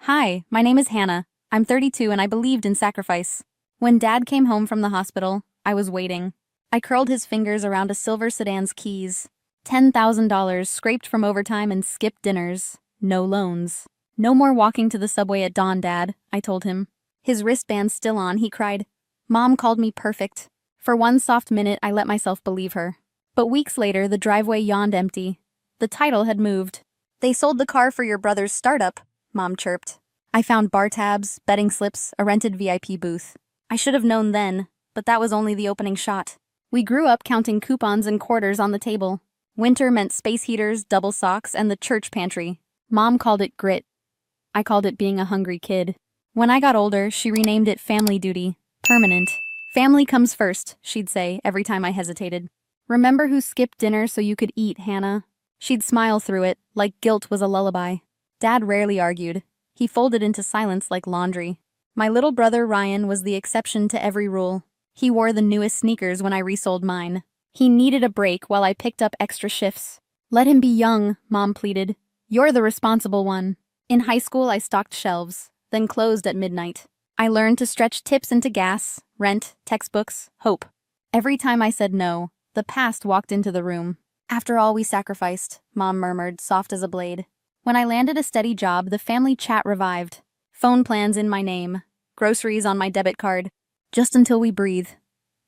Hi, my name is Hannah. I'm 32 and I believed in sacrifice. When Dad came home from the hospital, I was waiting. I curled his fingers around a silver sedan's keys. $10,000 scraped from overtime and skipped dinners. No loans. No more walking to the subway at dawn, Dad, I told him. His wristband still on, he cried. Mom called me perfect. For one soft minute, I let myself believe her. But weeks later, the driveway yawned empty. The title had moved. They sold the car for your brother's startup, Mom chirped. I found bar tabs, betting slips, a rented VIP booth. I should have known then, but that was only the opening shot. We grew up counting coupons and quarters on the table. Winter meant space heaters, double socks, and the church pantry. Mom called it grit. I called it being a hungry kid. When I got older, she renamed it family duty. Permanent. Family comes first, she'd say every time I hesitated. Remember who skipped dinner so you could eat, Hannah? She'd smile through it, like guilt was a lullaby. Dad rarely argued. He folded into silence like laundry. My little brother Ryan was the exception to every rule. He wore the newest sneakers when I resold mine. He needed a break while I picked up extra shifts. Let him be young, Mom pleaded. You're the responsible one. In high school, I stocked shelves, then closed at midnight. I learned to stretch tips into gas, rent, textbooks, hope. Every time I said no, the past walked into the room. After all we sacrificed, Mom murmured, soft as a blade. When I landed a steady job, the family chat revived. Phone plans in my name, groceries on my debit card. Just until we breathe,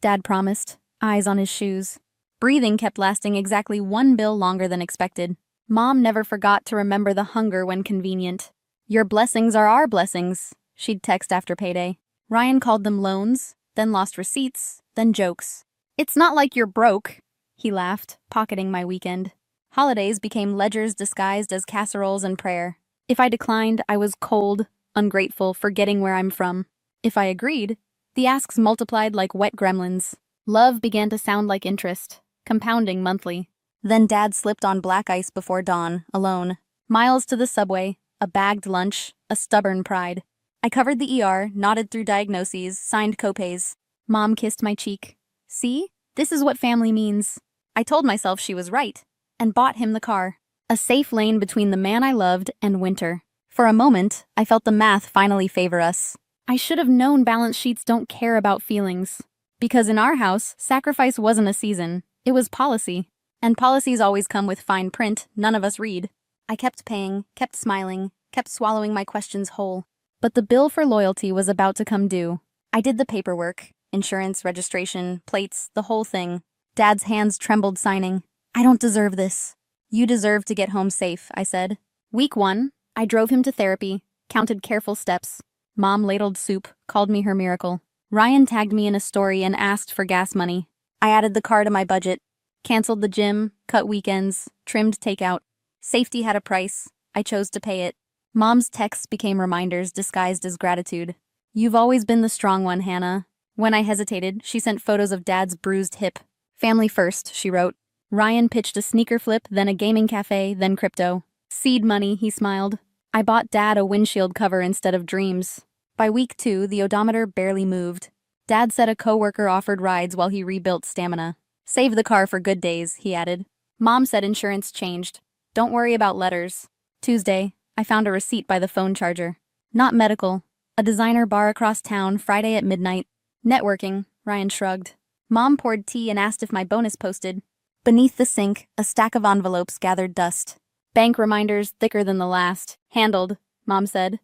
Dad promised, eyes on his shoes. Breathing kept lasting exactly one bill longer than expected. Mom never forgot to remember the hunger when convenient. Your blessings are our blessings, she'd text after payday. Ryan called them loans, then lost receipts, then jokes. It's not like you're broke, he laughed, pocketing my weekend. Holidays became ledgers disguised as casseroles and prayer. If I declined, I was cold, ungrateful, forgetting where I'm from. If I agreed, the asks multiplied like wet gremlins. Love began to sound like interest, compounding monthly. Then Dad slipped on black ice before dawn, alone. Miles to the subway, a bagged lunch, a stubborn pride. I covered the ER, nodded through diagnoses, signed copays. Mom kissed my cheek. See? This is what family means. I told myself she was right, and bought him the car. A safe lane between the man I loved and winter. For a moment, I felt the math finally favor us. I should have known balance sheets don't care about feelings. Because in our house, sacrifice wasn't a season, it was policy. And policies always come with fine print none of us read. I kept paying, kept smiling, kept swallowing my questions whole. But the bill for loyalty was about to come due. I did the paperwork, insurance, registration, plates, the whole thing. Dad's hands trembled signing. I don't deserve this. You deserve to get home safe, I said. Week 1, I drove him to therapy, counted careful steps. Mom ladled soup, called me her miracle. Ryan tagged me in a story and asked for gas money. I added the car to my budget, canceled the gym, cut weekends, trimmed takeout. Safety had a price. I chose to pay it. Mom's texts became reminders disguised as gratitude. You've always been the strong one, Hannah. When I hesitated, she sent photos of Dad's bruised hip. Family first, she wrote. Ryan pitched a sneaker flip, then a gaming cafe, then crypto. Seed money, he smiled. I bought Dad a windshield cover instead of dreams. By week 2, the odometer barely moved. Dad said a coworker offered rides while he rebuilt stamina. Save the car for good days, he added. Mom said insurance changed. Don't worry about letters. Tuesday, I found a receipt by the phone charger. Not medical. A designer bar across town, Friday at midnight. Networking, Ryan shrugged. Mom poured tea and asked if my bonus posted. Beneath the sink, a stack of envelopes gathered dust. Bank reminders thicker than the last. Handled, Mom said.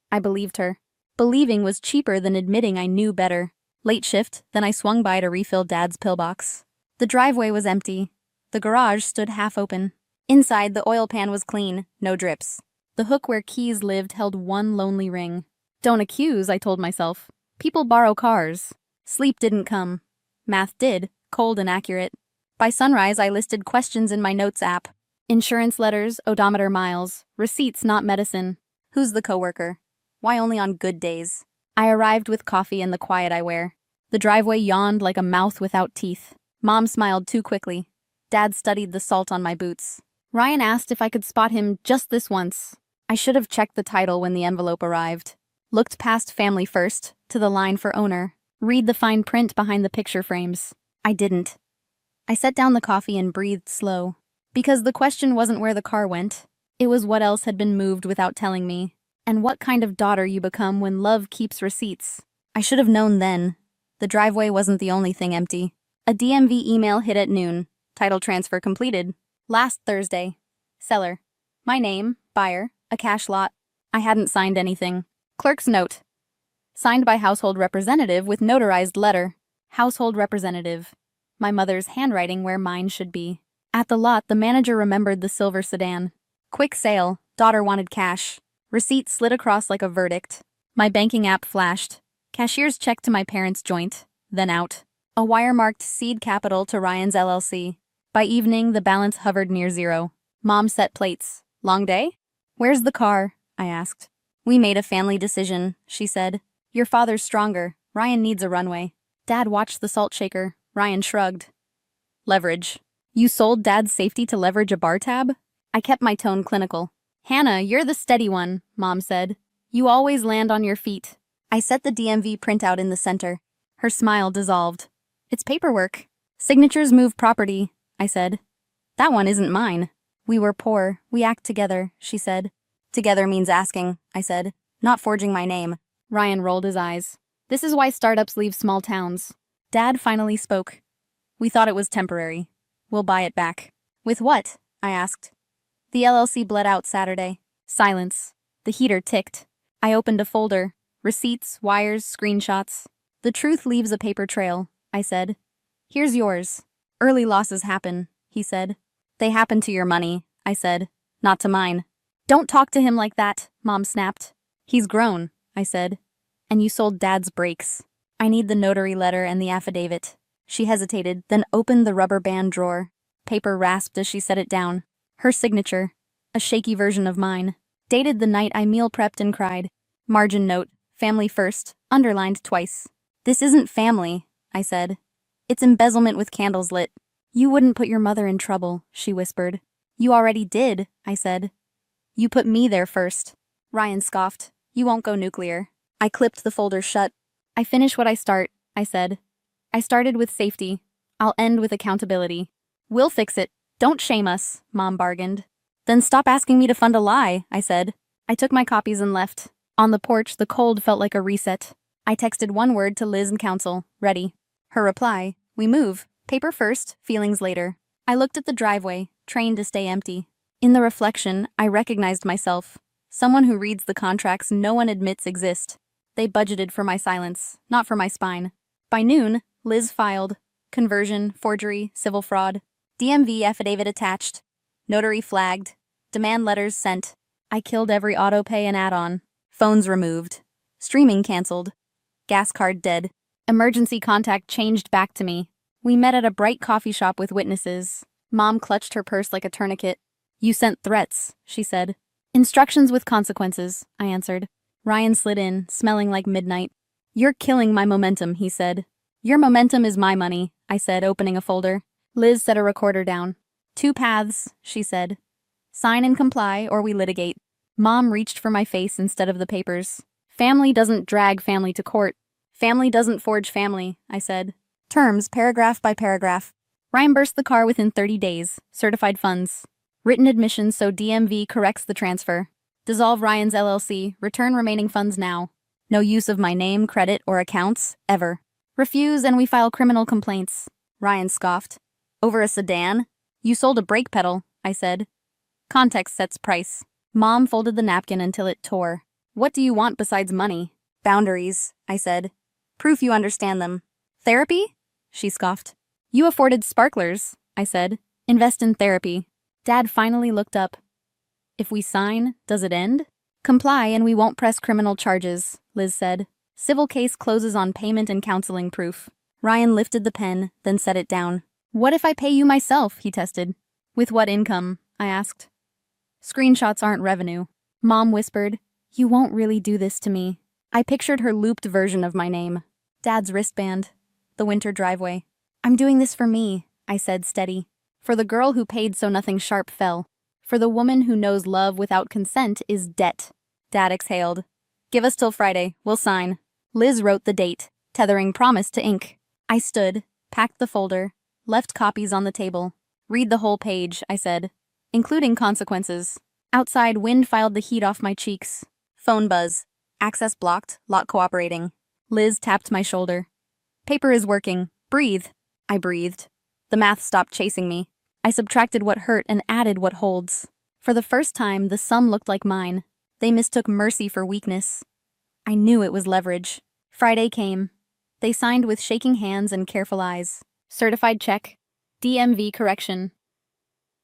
I believed her. Believing was cheaper than admitting I knew better. Late shift, then I swung by to refill Dad's pillbox. The driveway was empty. The garage stood half open. Inside, the oil pan was clean, no drips. The hook where keys lived held one lonely ring. Don't accuse, I told myself. People borrow cars. Sleep didn't come. Math did, cold and accurate. By sunrise, I listed questions in my notes app. Insurance letters, odometer miles, receipts not medicine. Who's the coworker? Why only on good days? I arrived with coffee and the quiet I wear. The driveway yawned like a mouth without teeth. Mom smiled too quickly. Dad studied the salt on my boots. Ryan asked if I could spot him just this once. I should have checked the title when the envelope arrived. Looked past family first, to the line for owner. Read the fine print behind the picture frames. I didn't. I set down the coffee and breathed slow. Because the question wasn't where the car went. It was what else had been moved without telling me. And what kind of daughter you become when love keeps receipts. I should have known then. The driveway wasn't the only thing empty. A DMV email hit at noon. Title transfer completed. Last Thursday. Seller. My name, buyer, a cash lot. I hadn't signed anything. Clerk's note. Signed by household representative with notarized letter. Household representative. My mother's handwriting where mine should be. At the lot, the manager remembered the silver sedan. Quick sale. Daughter wanted cash. Receipt slid across like a verdict. My banking app flashed. Cashier's check to my parents' joint. Then out. A wire-marked seed capital to Ryan's LLC. By evening, the balance hovered near zero. Mom set plates. Long day? Where's the car? I asked. We made a family decision, she said. Your father's stronger. Ryan needs a runway. Dad watched the salt shaker. Ryan shrugged. Leverage. You sold Dad's safety to leverage a bar tab? I kept my tone clinical. Hannah, you're the steady one, Mom said. You always land on your feet. I set the DMV printout in the center. Her smile dissolved. It's paperwork. Signatures move property, I said. That one isn't mine. We were poor. We act together, she said. Together means asking, I said. Not forging my name. Ryan rolled his eyes. This is why startups leave small towns. Dad finally spoke. We thought it was temporary. We'll buy it back. With what? I asked. The LLC bled out Saturday. Silence. The heater ticked. I opened a folder. Receipts, wires, screenshots. The truth leaves a paper trail, I said. Here's yours. Early losses happen, he said. They happen to your money, I said. Not to mine. Don't talk to him like that, Mom snapped. He's grown, I said. And you sold Dad's brakes. I need the notary letter and the affidavit. She hesitated, then opened the rubber band drawer. Paper rasped as she set it down. Her signature. A shaky version of mine. Dated the night I meal prepped and cried. Margin note. Family first. Underlined twice. This isn't family, I said. It's embezzlement with candles lit. You wouldn't put your mother in trouble, she whispered. You already did, I said. You put me there first. Ryan scoffed. You won't go nuclear. I clipped the folder shut. I finish what I start, I said. I started with safety. I'll end with accountability. We'll fix it. Don't shame us, Mom bargained. Then stop asking me to fund a lie, I said. I took my copies and left. On the porch, the cold felt like a reset. I texted one word to Liz and Council. Ready. Her reply. We move. Paper first, feelings later. I looked at the driveway, trained to stay empty. In the reflection, I recognized myself. Someone who reads the contracts no one admits exist. They budgeted for my silence, not for my spine. By noon, Liz filed. Conversion, forgery, civil fraud. DMV affidavit attached. Notary flagged. Demand letters sent. I killed every autopay and add-on. Phones removed. Streaming canceled. Gas card dead. Emergency contact changed back to me. We met at a bright coffee shop with witnesses. Mom clutched her purse like a tourniquet. You sent threats, she said. Instructions with consequences, I answered. Ryan slid in, smelling like midnight. You're killing my momentum, he said. Your momentum is my money, I said, opening a folder. Liz set a recorder down. 2 paths, she said. Sign and comply, or we litigate. Mom reached for my face instead of the papers. Family doesn't drag family to court. Family doesn't forge family, I said. Terms, paragraph by paragraph. Reimburse the car within 30 days. Certified funds. Written admission so DMV corrects the transfer. Dissolve Ryan's LLC. Return remaining funds now. No use of my name, credit, or accounts, ever. Refuse and we file criminal complaints. Ryan scoffed. Over a sedan? You sold a brake pedal, I said. Context sets price. Mom folded the napkin until it tore. What do you want besides money? Boundaries, I said. Proof you understand them. Therapy? She scoffed. You afforded sparklers, I said. Invest in therapy. Dad finally looked up. If we sign, does it end? Comply and we won't press criminal charges, Liz said. Civil case closes on payment and counseling proof. Ryan lifted the pen, then set it down. What if I pay you myself, he tested. With what income? I asked. Screenshots aren't revenue. Mom whispered. You won't really do this to me. I pictured her looped version of my name. Dad's wristband. The winter driveway. I'm doing this for me, I said steady. For the girl who paid so nothing sharp fell. For the woman who knows love without consent is debt. Dad exhaled. Give us till Friday, we'll sign. Liz wrote the date, tethering promise to ink. I stood, packed the folder, left copies on the table. Read the whole page, I said, including consequences. Outside, wind filed the heat off my cheeks. Phone buzz. Access blocked, lock cooperating. Liz tapped my shoulder. Paper is working. Breathe. I breathed. The math stopped chasing me. I subtracted what hurt and added what holds. For the first time, the sum looked like mine. They mistook mercy for weakness. I knew it was leverage. Friday came. They signed with shaking hands and careful eyes. Certified check. DMV correction.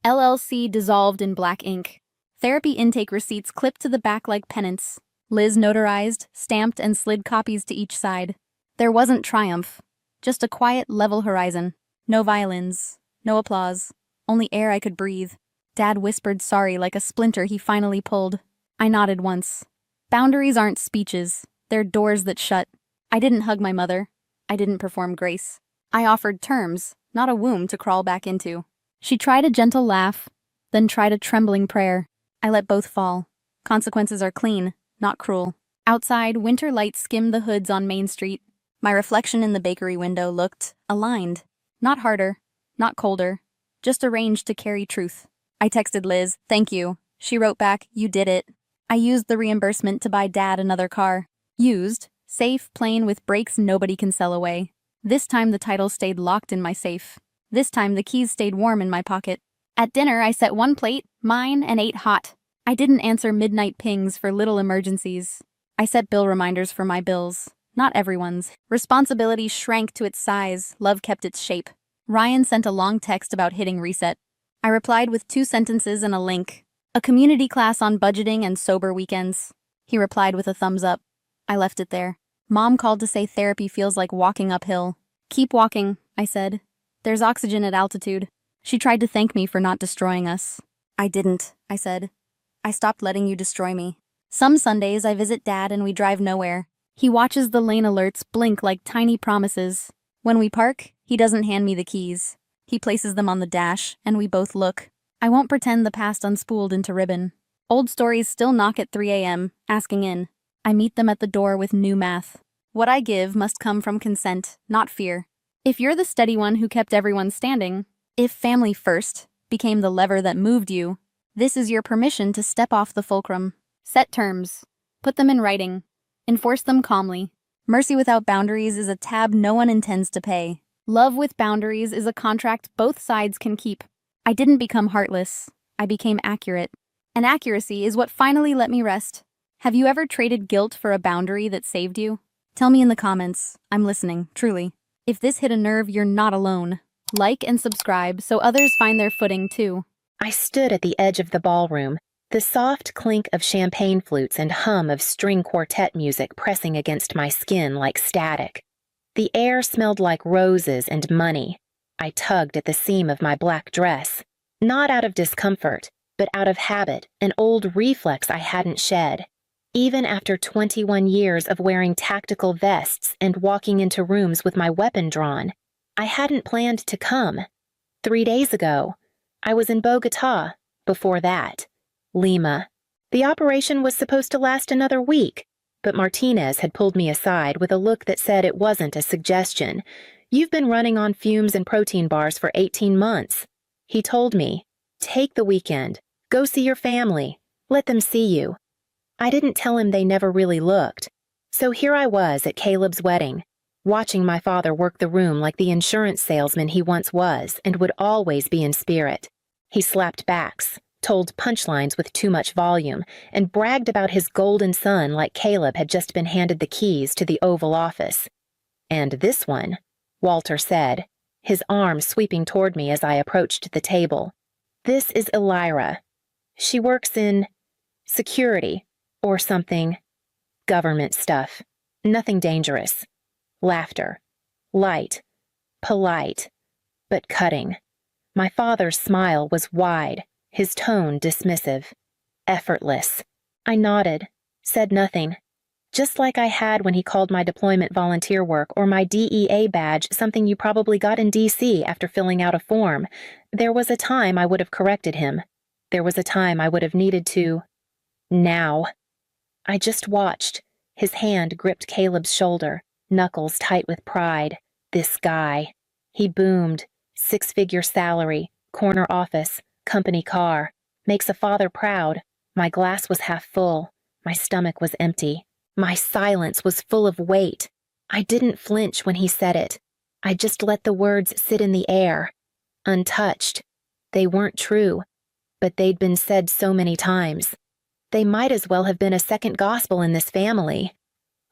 LLC dissolved in black ink. Therapy intake receipts clipped to the back like pennants. Liz notarized, stamped, and slid copies to each side. There wasn't triumph. Just a quiet, level horizon. No violins. No applause. Only air I could breathe. Dad whispered sorry like a splinter he finally pulled. I nodded once. Boundaries aren't speeches. They're doors that shut. I didn't hug my mother. I didn't perform grace. I offered terms, not a womb to crawl back into. She tried a gentle laugh, then tried a trembling prayer. I let both fall. Consequences are clean, not cruel. Outside, winter light skimmed the hoods on Main Street. My reflection in the bakery window looked aligned. Not harder, not colder, just arranged to carry truth. I texted Liz, "Thank you." She wrote back, "You did it." I used the reimbursement to buy Dad another car. Used, safe, plain, with brakes nobody can sell away. This time the title stayed locked in my safe. This time the keys stayed warm in my pocket. At dinner, I set one plate, mine, and ate hot. I didn't answer midnight pings for little emergencies. I set bill reminders for my bills, not everyone's. Responsibility shrank to its size, love kept its shape. Ryan sent a long text about hitting reset. I replied with 2 sentences and a link. A community class on budgeting and sober weekends. He replied with a thumbs up. I left it there. Mom called to say therapy feels like walking uphill. "Keep walking," I said. "There's oxygen at altitude." She tried to thank me for not destroying us. "I didn't," I said. "I stopped letting you destroy me." Some Sundays I visit Dad and we drive nowhere. He watches the lane alerts blink like tiny promises. When we park, he doesn't hand me the keys. He places them on the dash, and we both look. I won't pretend the past unspooled into ribbon. Old stories still knock at 3 a.m., asking in. I meet them at the door with new math. What I give must come from consent, not fear. If you're the steady one who kept everyone standing, if family first became the lever that moved you, this is your permission to step off the fulcrum. Set terms. Put them in writing. Enforce them calmly. Mercy without boundaries is a tab no one intends to pay. Love with boundaries is a contract both sides can keep. I didn't become heartless. I became accurate. And accuracy is what finally let me rest. Have you ever traded guilt for a boundary that saved you? Tell me in the comments. I'm listening, truly. If this hit a nerve, you're not alone. Like and subscribe so others find their footing too. I stood at the edge of the ballroom, the soft clink of champagne flutes and hum of string quartet music pressing against my skin like static. The air smelled like roses and money. I tugged at the seam of my black dress, not out of discomfort, but out of habit, an old reflex I hadn't shed. Even after 21 years of wearing tactical vests and walking into rooms with my weapon drawn, I hadn't planned to come. 3 days ago, I was in Bogota. Before that, Lima. The operation was supposed to last another week, but Martinez had pulled me aside with a look that said it wasn't a suggestion. "You've been running on fumes and protein bars for 18 months. He told me, "Take the weekend. Go see your family. Let them see you." I didn't tell him they never really looked. So here I was at Caleb's wedding, watching my father work the room like the insurance salesman he once was and would always be in spirit. He slapped backs, told punchlines with too much volume, and bragged about his golden son like Caleb had just been handed the keys to the Oval Office. "And this one," Walter said, his arm sweeping toward me as I approached the table. "This is Elira. She works in security or something. Government stuff. Nothing dangerous. Laughter. Light. Polite. But cutting." My father's smile was wide, his tone dismissive. Effortless. I nodded, said nothing. Just like I had when he called my deployment volunteer work or my DEA badge something you probably got in DC after filling out a form. There was a time I would have corrected him. There was a time I would have needed to. Now. I just watched. His hand gripped Caleb's shoulder, knuckles tight with pride. This guy. He boomed. 6-figure salary, corner office, company car. Makes a father proud. My glass was half full. My stomach was empty. My silence was full of weight. I didn't flinch when he said it. I just let the words sit in the air, untouched. They weren't true, but they'd been said so many times. They might as well have been a second gospel in this family.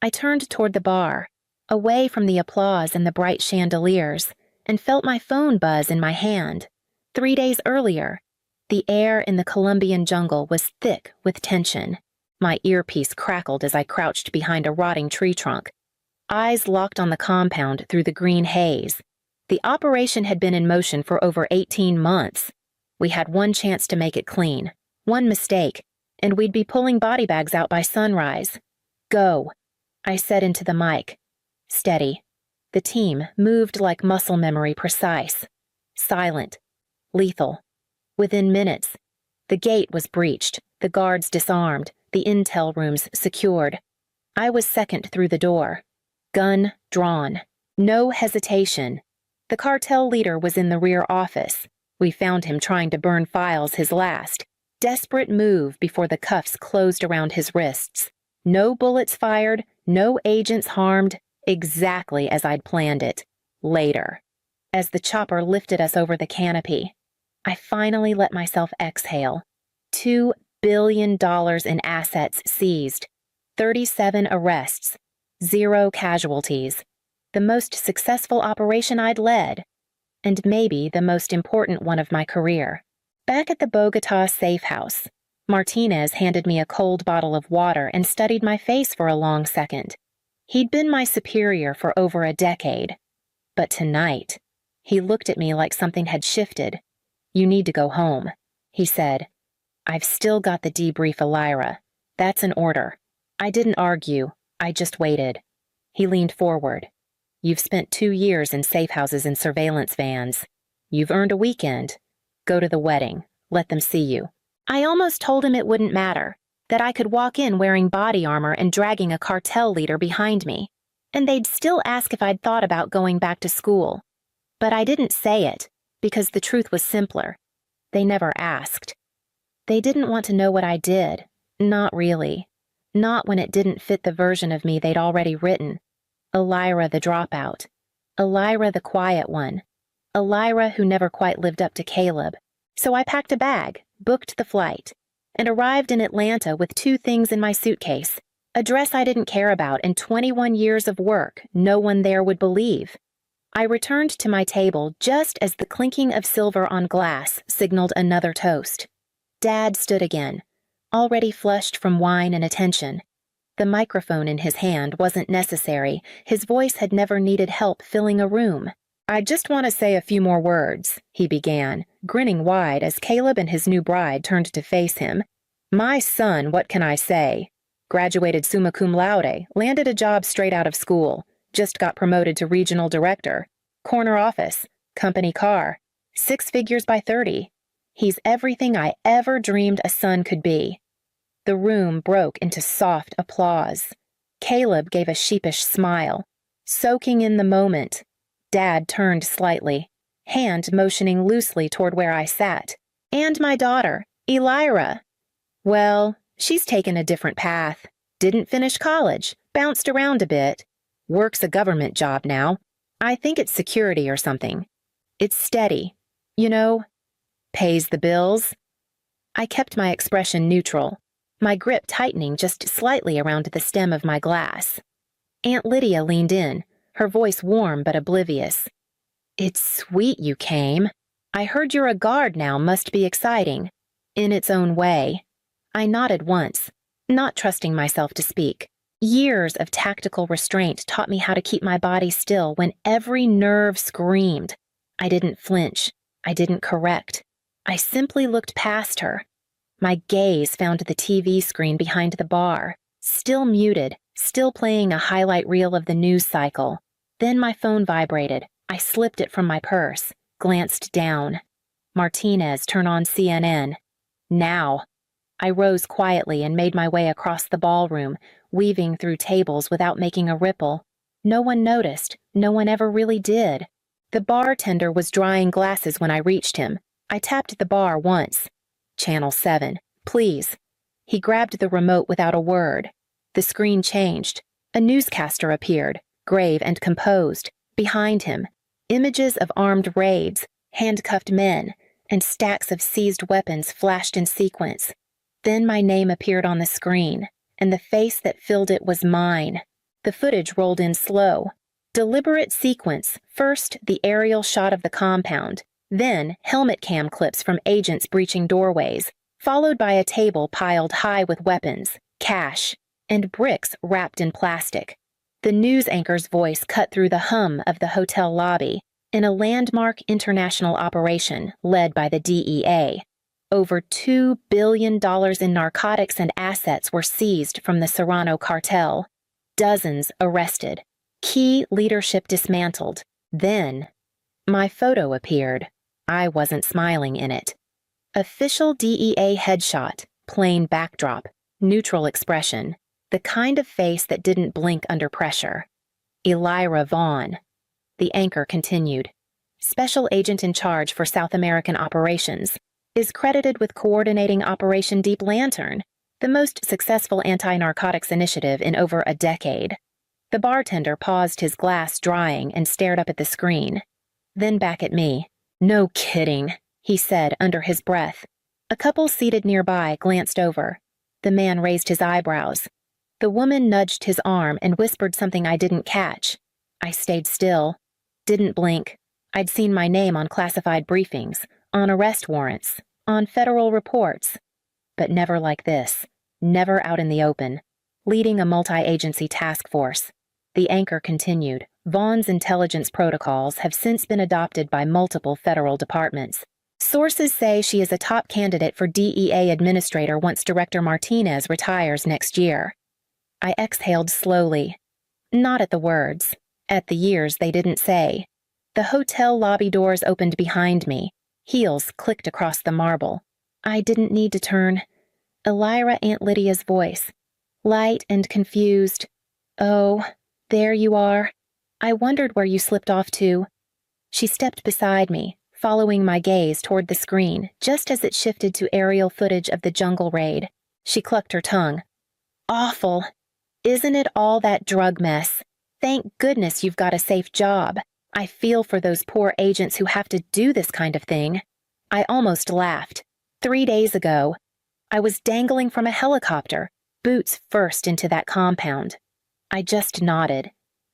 I turned toward the bar, away from the applause and the bright chandeliers, and felt my phone buzz in my hand. 3 days earlier, the air in the Colombian jungle was thick with tension. My earpiece crackled as I crouched behind a rotting tree trunk. Eyes locked on the compound through the green haze. The operation had been in motion for over 18 months. We had one chance to make it clean, one mistake, and we'd be pulling body bags out by sunrise. Go, I said into the mic. Steady. The team moved like muscle memory precise. Silent. Lethal. Within minutes, the gate was breached, the guards disarmed, the intel rooms secured. I was second through the door. Gun drawn. No hesitation. The cartel leader was in the rear office. We found him trying to burn files his last. Desperate move before the cuffs closed around his wrists. No bullets fired, no agents harmed, exactly as I'd planned it. Later. As the chopper lifted us over the canopy, I finally let myself exhale. $2 billion in assets seized. 37 arrests. 0 casualties. The most successful operation I'd led. And maybe the most important one of my career. Back at the Bogota safe house, Martinez handed me a cold bottle of water and studied my face for a long second. He'd been my superior for over a decade. But tonight, he looked at me like something had shifted. You need to go home, he said. I've still got the debrief Elira. That's an order. I didn't argue. I just waited. He leaned forward. You've spent 2 years in safe houses and surveillance vans. You've earned a weekend. Go to the wedding. Let them see you. I almost told him it wouldn't matter, that I could walk in wearing body armor and dragging a cartel leader behind me, and they'd still ask if I'd thought about going back to school. But I didn't say it, because the truth was simpler. They never asked. They didn't want to know what I did. Not really. Not when it didn't fit the version of me they'd already written. Elira the dropout. Elira the quiet one. Elira who never quite lived up to Caleb. So I packed a bag, booked the flight, and arrived in Atlanta with 2 things in my suitcase. A dress I didn't care about and 21 years of work no one there would believe. I returned to my table just as the clinking of silver on glass signaled another toast. Dad stood again, already flushed from wine and attention. The microphone in his hand wasn't necessary. His voice had never needed help filling a room. I just want to say a few more words, he began, grinning wide as Caleb and his new bride turned to face him. My son, what can I say? Graduated summa cum laude, landed a job straight out of school, just got promoted to regional director, corner office, company car, 6 figures by 30. He's everything I ever dreamed a son could be. The room broke into soft applause. Caleb gave a sheepish smile. Soaking in the moment, Dad turned slightly, hand motioning loosely toward where I sat. And my daughter, Elira. Well, she's taken a different path. Didn't finish college, bounced around a bit. Works a government job now. I think it's security or something. It's steady. You know, pays the bills. I kept my expression neutral, my grip tightening just slightly around the stem of my glass. Aunt Lydia leaned in, her voice warm but oblivious. It's sweet you came. I heard you're a guard now, must be exciting. In its own way. I nodded once, not trusting myself to speak. Years of tactical restraint taught me how to keep my body still when every nerve screamed. I didn't flinch. I didn't correct. I simply looked past her. My gaze found the TV screen behind the bar, still muted, still playing a highlight reel of the news cycle. Then my phone vibrated. I slipped it from my purse, glanced down. Martinez, turn on CNN. Now. I rose quietly and made my way across the ballroom, weaving through tables without making a ripple. No one noticed. No one ever really did. The bartender was drying glasses when I reached him. I tapped the bar once. Channel 7, please. He grabbed the remote without a word. The screen changed. A newscaster appeared, grave and composed. Behind him, images of armed raids, handcuffed men, and stacks of seized weapons flashed in sequence. Then my name appeared on the screen, and the face that filled it was mine. The footage rolled in slow. Deliberate sequence, first the aerial shot of the compound, then helmet cam clips from agents breaching doorways, followed by a table piled high with weapons, cash, and bricks wrapped in plastic. The news anchor's voice cut through the hum of the hotel lobby in a landmark international operation led by the DEA. Over $2 billion in narcotics and assets were seized from the Serrano cartel. Dozens arrested. Key leadership dismantled. Then, my photo appeared. I wasn't smiling in it. Official DEA headshot, plain backdrop, neutral expression, the kind of face that didn't blink under pressure. Elira Vaughn. The anchor continued. Special agent in charge for South American operations, is credited with coordinating Operation Deep Lantern, the most successful anti-narcotics initiative in over a decade. The bartender paused his glass drying and stared up at the screen. Then back at me. "No kidding," he said under his breath. A couple seated nearby glanced over. The man raised his eyebrows. The woman nudged his arm and whispered something I didn't catch. I stayed still. Didn't blink. I'd seen my name on classified briefings, on arrest warrants, on federal reports. But never like this. Never out in the open. Leading a multi-agency task force. The anchor continued. Vaughn's intelligence protocols have since been adopted by multiple federal departments. Sources say she is a top candidate for DEA administrator once Director Martinez retires next year. I exhaled slowly. Not at the words. At the years they didn't say. The hotel lobby doors opened behind me. Heels clicked across the marble. I didn't need to turn. Elira Aunt Lydia's voice. Light and confused. "Oh, there you are. I wondered where you slipped off to." She stepped beside me, following my gaze toward the screen, just as it shifted to aerial footage of the jungle raid. She clucked her tongue. "Awful. Isn't it all that drug mess? Thank goodness you've got a safe job. I feel for those poor agents who have to do this kind of thing." I almost laughed. 3 days ago, I was dangling from a helicopter, boots first into that compound. I just nodded.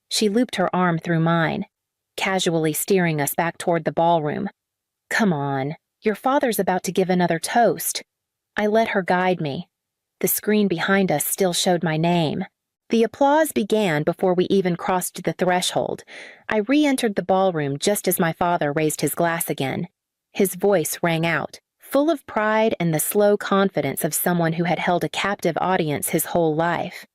She looped her arm through mine, casually steering us back toward the ballroom. "Come on, your father's about to give another toast." I let her guide me. The screen behind us still showed my name. The applause began before we even crossed the threshold. I re-entered the ballroom just as my father raised his glass again. His voice rang out, full of pride and the slow confidence of someone who had held a captive audience his whole life.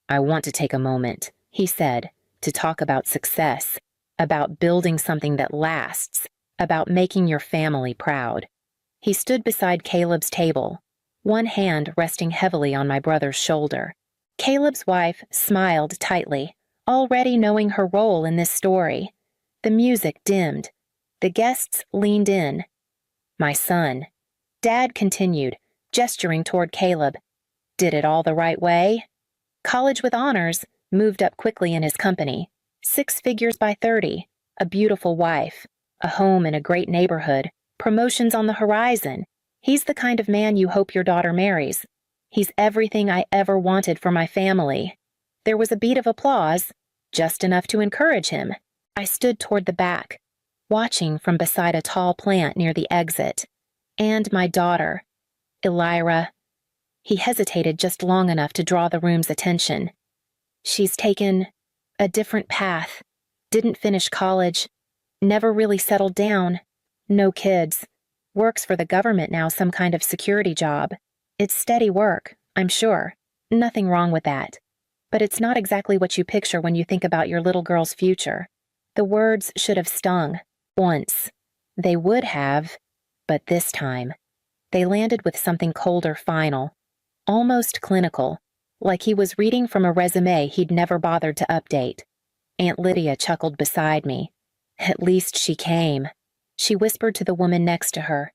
"I want to take a moment," he said, "to talk about success, about building something that lasts, about making your family proud." He stood beside Caleb's table, one hand resting heavily on my brother's shoulder. Caleb's wife smiled tightly, already knowing her role in this story. The music dimmed. The guests leaned in. "My son," Dad continued, gesturing toward Caleb. "Did it all the right way? College with honors, moved up quickly in his company. 6 figures by 30, a beautiful wife, a home in a great neighborhood, promotions on the horizon. He's the kind of man you hope your daughter marries. He's everything I ever wanted for my family." There was a beat of applause, just enough to encourage him. I stood toward the back, watching from beside a tall plant near the exit. And my daughter, Elira. He hesitated just long enough to draw the room's attention. "She's taken a different path, didn't finish college, never really settled down, no kids, works for the government now, some kind of security job. It's steady work, I'm sure, nothing wrong with that. But it's not exactly what you picture when you think about your little girl's future." The words should have stung. Once. They would have, but this time. They landed with something colder final, almost clinical, like he was reading from a resume he'd never bothered to update. Aunt Lydia chuckled beside me. "At least she came," she whispered to the woman next to her.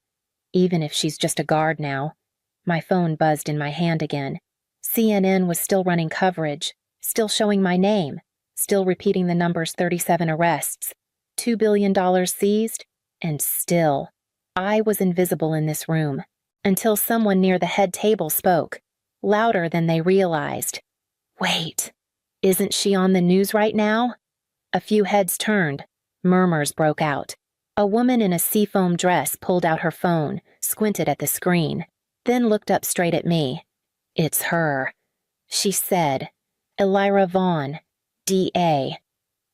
"Even if she's just a guard now." My phone buzzed in my hand again. CNN was still running coverage, still showing my name, still repeating the numbers 37 arrests, $2 billion seized, and still, I was invisible in this room, until someone near the head table spoke, louder than they realized. Wait, isn't she on the news right now? A few heads turned. Murmurs broke out. A woman in a seafoam dress pulled out her phone, squinted at the screen, then looked up straight at me. It's her. She said, Elira Vaughn, D.A.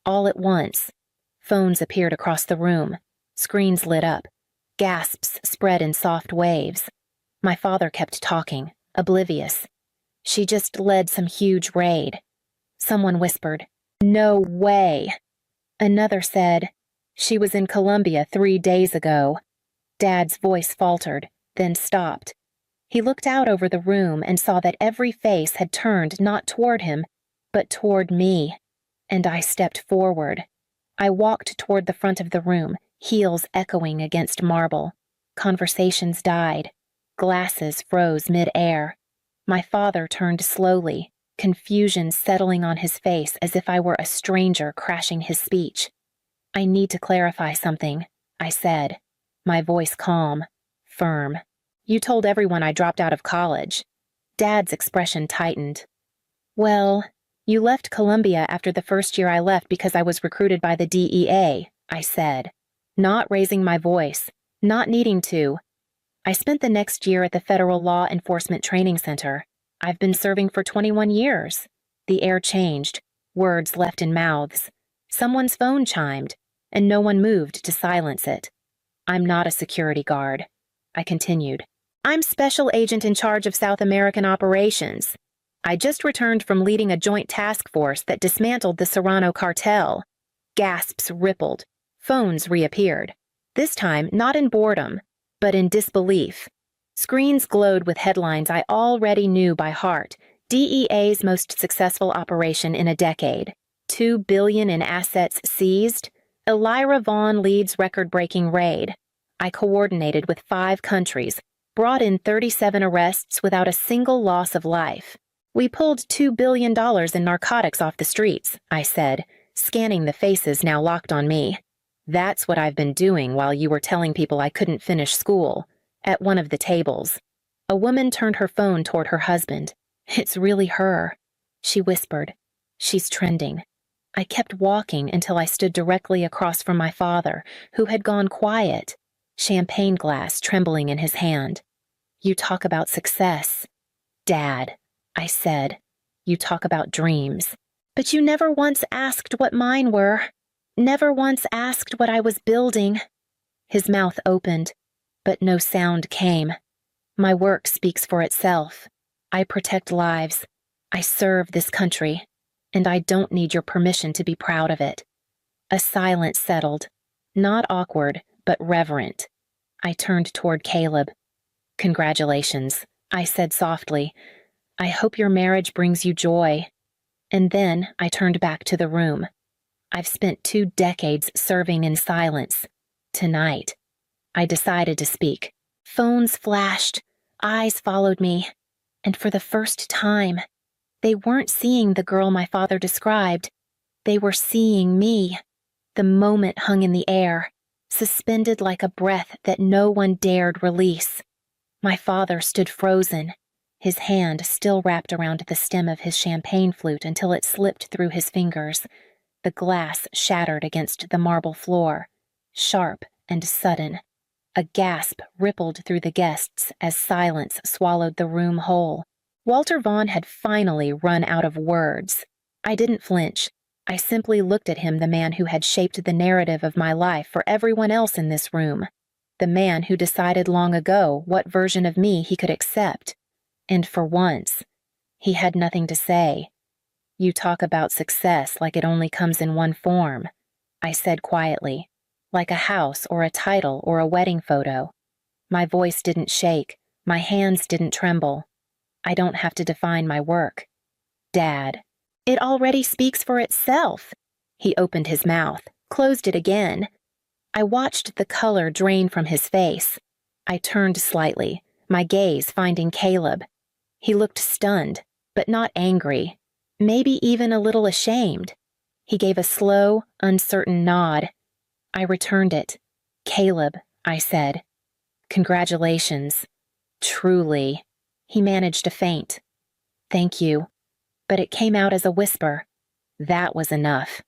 All at once. Phones appeared across the room. Screens lit up. Gasps spread in soft waves. My father kept talking, oblivious. She just led some huge raid. Someone whispered, No way. Another said, She was in Colombia 3 days ago. Dad's voice faltered, then stopped. He looked out over the room and saw that every face had turned not toward him, but toward me. And I stepped forward. I walked toward the front of the room, heels echoing against marble. Conversations died. Glasses froze mid-air. My father turned slowly, confusion settling on his face as if I were a stranger crashing his speech. I need to clarify something, I said, my voice calm, firm. You told everyone I dropped out of college. Dad's expression tightened. Well, you left Columbia after the first year I left because I was recruited by the DEA, I said, not raising my voice, not needing to. I spent the next year at the Federal Law Enforcement Training Center. I've been serving for 21 years. The air changed, words left in mouths. Someone's phone chimed, and no one moved to silence it. I'm not a security guard, I continued. I'm special agent in charge of South American operations. I just returned from leading a joint task force that dismantled the Serrano cartel. Gasps rippled. Phones reappeared. This time, not in boredom, but in disbelief. Screens glowed with headlines I already knew by heart. DEA's most successful operation in a decade. $2 billion in assets seized. Elira Vaughn leads record-breaking raid. I coordinated with 5 countries, brought in 37 arrests without a single loss of life. We pulled $2 billion in narcotics off the streets, I said, scanning the faces now locked on me. That's what I've been doing while you were telling people I couldn't finish school. At one of the tables. A woman turned her phone toward her husband. It's really her, she whispered. She's trending. I kept walking until I stood directly across from my father, who had gone quiet, champagne glass trembling in his hand. You talk about success. Dad, I said, you talk about dreams. But you never once asked what mine were. Never once asked what I was building. His mouth opened, but no sound came. My work speaks for itself. I protect lives. I serve this country, and I don't need your permission to be proud of it. A silence settled, not awkward, but reverent. I turned toward Caleb. Congratulations, I said softly. I hope your marriage brings you joy. And then I turned back to the room. I've spent 2 decades serving in silence. Tonight, I decided to speak. Phones flashed, eyes followed me, and for the first time, they weren't seeing the girl my father described. They were seeing me. The moment hung in the air, suspended like a breath that no one dared release. My father stood frozen, his hand still wrapped around the stem of his champagne flute until it slipped through his fingers. The glass shattered against the marble floor, sharp and sudden. A gasp rippled through the guests as silence swallowed the room whole. Walter Vaughn had finally run out of words. I didn't flinch. I simply looked at him, the man who had shaped the narrative of my life for everyone else in this room. The man who decided long ago what version of me he could accept. And for once, he had nothing to say. You talk about success like it only comes in one form, I said quietly, like a house or a title or a wedding photo. My voice didn't shake, my hands didn't tremble. I don't have to define my work. Dad, it already speaks for itself. He opened his mouth, closed it again. I watched the color drain from his face. I turned slightly, my gaze finding Caleb. He looked stunned, but not angry, maybe even a little ashamed. He gave a slow, uncertain nod. I returned it. "Caleb," I said. "Congratulations. Truly." He managed to faint. "Thank you." But it came out as a whisper. That was enough.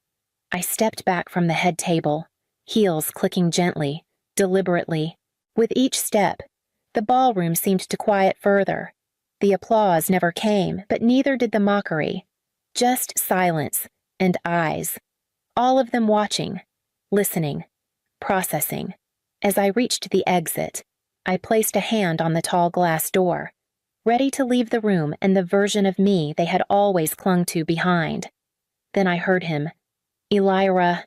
I stepped back from the head table, heels clicking gently, deliberately. With each step, the ballroom seemed to quiet further. The applause never came, but neither did the mockery. Just silence and eyes, all of them watching, listening, processing. As I reached the exit, I placed a hand on the tall glass door, ready to leave the room and the version of me they had always clung to behind. Then I heard him. "Elira,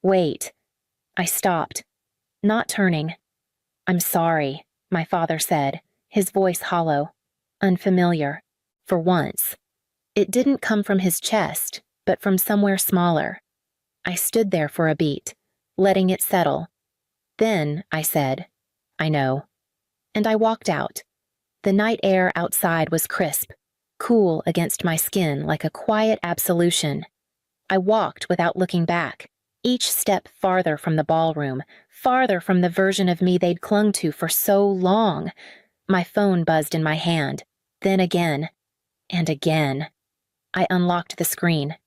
wait." I stopped, not turning. "I'm sorry," my father said, his voice hollow, unfamiliar, for once. It didn't come from his chest, but from somewhere smaller. I stood there for a beat, letting it settle. Then I said, "I know." And I walked out. The night air outside was crisp, cool against my skin like a quiet absolution. I walked without looking back, each step farther from the ballroom, farther from the version of me they'd clung to for so long. My phone buzzed in my hand, then again, and again. I unlocked the screen.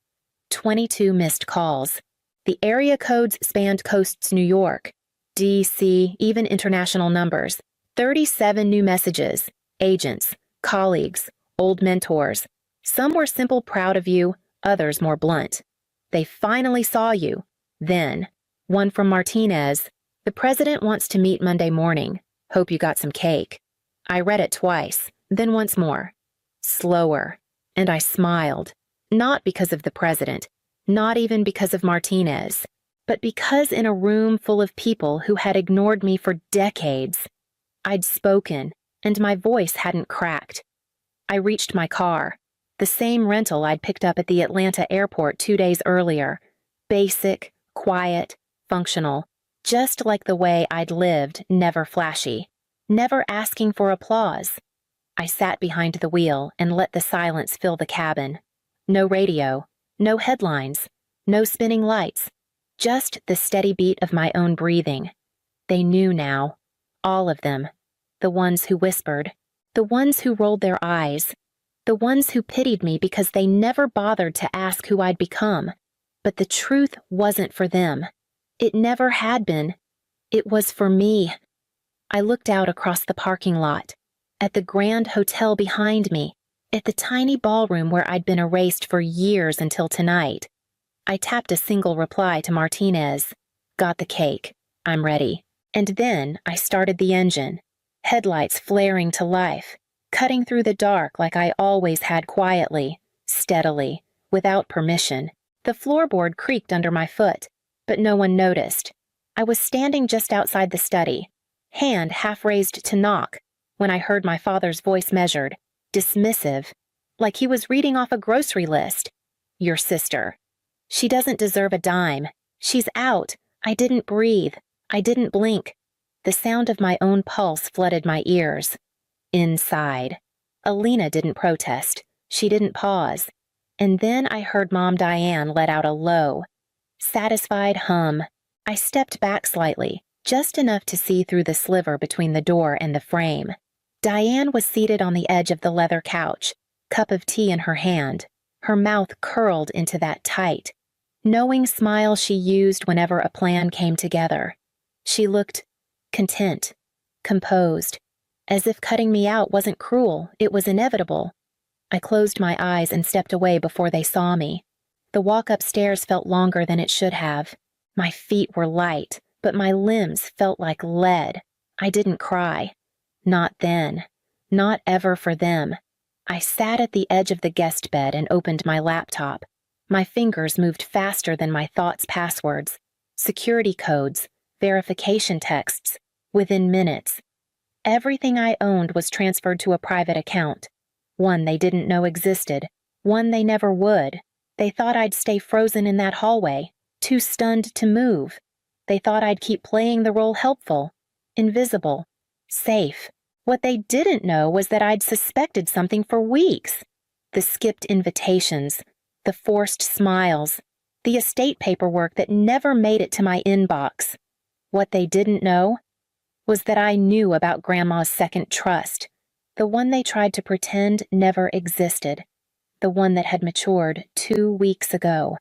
22 missed calls. The area codes spanned coasts New York, D.C., even international numbers. 37 new messages, agents, colleagues, old mentors. Some were simple proud of you, others more blunt. They finally saw you. Then, one from Martinez, "The president wants to meet Monday morning. Hope you got some cake." I read it twice, then once more. Slower, and I smiled. Not because of the president, not even because of Martinez, but because in a room full of people who had ignored me for decades, I'd spoken, and my voice hadn't cracked. I reached my car, the same rental I'd picked up at the Atlanta airport 2 days earlier. Basic, quiet, functional, just like the way I'd lived, never flashy, never asking for applause. I sat behind the wheel and let the silence fill the cabin. No radio, no headlines, no spinning lights, just the steady beat of my own breathing. They knew now, all of them, the ones who whispered, the ones who rolled their eyes, the ones who pitied me because they never bothered to ask who I'd become. But the truth wasn't for them. It never had been. It was for me. I looked out across the parking lot, at the grand hotel behind me, at the tiny ballroom where I'd been erased for years until tonight. I tapped a single reply to Martinez. "Got the cake. I'm ready." And then I started the engine, headlights flaring to life, cutting through the dark like I always had quietly, steadily, without permission. The floorboard creaked under my foot, but no one noticed. I was standing just outside the study, hand half raised to knock, when I heard my father's voice measured, dismissive, like he was reading off a grocery list. "Your sister. She doesn't deserve a dime. She's out." I didn't breathe. I didn't blink. The sound of my own pulse flooded my ears. Inside. Alina didn't protest. She didn't pause. And then I heard Mom Diane let out a low, satisfied hum. I stepped back slightly, just enough to see through the sliver between the door and the frame. Diane was seated on the edge of the leather couch, cup of tea in her hand, her mouth curled into that tight, knowing smile she used whenever a plan came together. She looked content, composed, as if cutting me out wasn't cruel, it was inevitable. I closed my eyes and stepped away before they saw me. The walk upstairs felt longer than it should have. My feet were light, but my limbs felt like lead. I didn't cry. Not then. Not ever for them. I sat at the edge of the guest bed and opened my laptop. My fingers moved faster than my thoughts' passwords. Security codes, verification texts, within minutes. Everything I owned was transferred to a private account. One they didn't know existed, one they never would. They thought I'd stay frozen in that hallway, too stunned to move. They thought I'd keep playing the role helpful, invisible, safe, What they didn't know was that I'd suspected something for weeks. The skipped invitations, the forced smiles, the estate paperwork that never made it to my inbox. What they didn't know was that I knew about Grandma's second trust, the one they tried to pretend never existed, the one that had matured 2 weeks ago.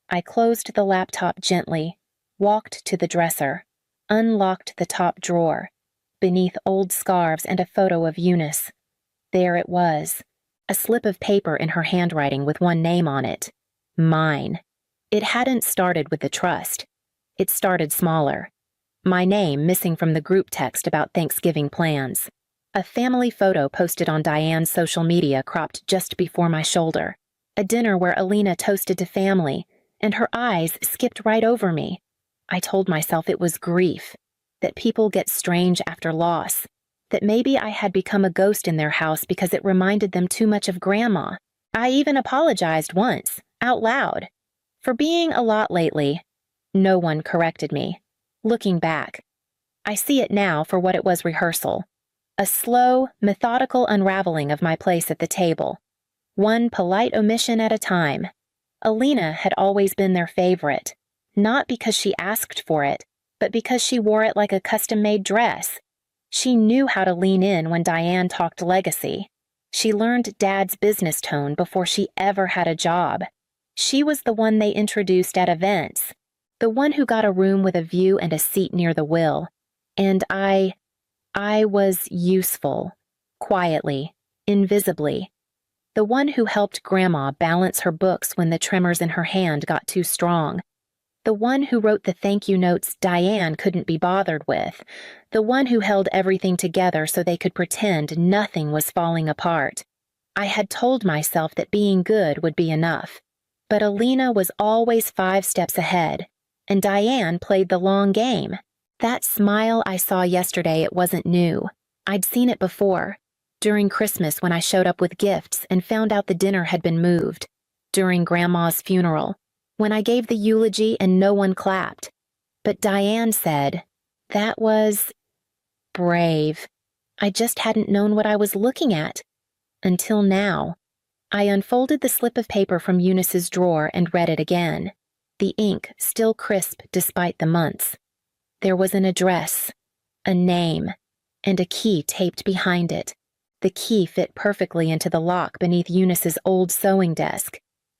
I closed the laptop gently, walked to the dresser, unlocked the top drawer, beneath old scarves and a photo of Eunice. There it was, a slip of paper in her handwriting with one name on it. Mine. It hadn't started with the trust. It started smaller. My name missing from the group text about Thanksgiving plans. A family photo posted on Diane's social media cropped just before my shoulder. A dinner where Alina toasted to family, and her eyes skipped right over me. I told myself it was grief, that people get strange after loss, that maybe I had become a ghost in their house because it reminded them too much of Grandma. I even apologized once, out loud, for being a lot lately. No one corrected me. Looking back, I see it now for what it was: rehearsal. A slow, methodical unraveling of my place at the table. One polite omission at a time. Alina had always been their favorite, not because she asked for it, but because she wore it like a custom-made dress. She knew how to lean in when Diane talked legacy. She learned Dad's business tone before she ever had a job. She was the one they introduced at events, the one who got a room with a view and a seat near the will. And I was useful, quietly, invisibly. The one who helped Grandma balance her books when the tremors in her hand got too strong. The one who wrote the thank you notes Diane couldn't be bothered with. The one who held everything together so they could pretend nothing was falling apart. I had told myself that being good would be enough. But Alina was always 5 steps ahead, and Diane played the long game. That smile I saw yesterday, it wasn't new. I'd seen it before. During Christmas when I showed up with gifts and found out the dinner had been moved. During Grandma's funeral, when I gave the eulogy and no one clapped. But Diane said, that was brave. I just hadn't known what I was looking at. Until now. I unfolded the slip of paper from Eunice's drawer and read it again. The ink still crisp despite the months. There was an address, a name, and a key taped behind it. The key fit perfectly into the lock beneath Eunice's old sewing desk.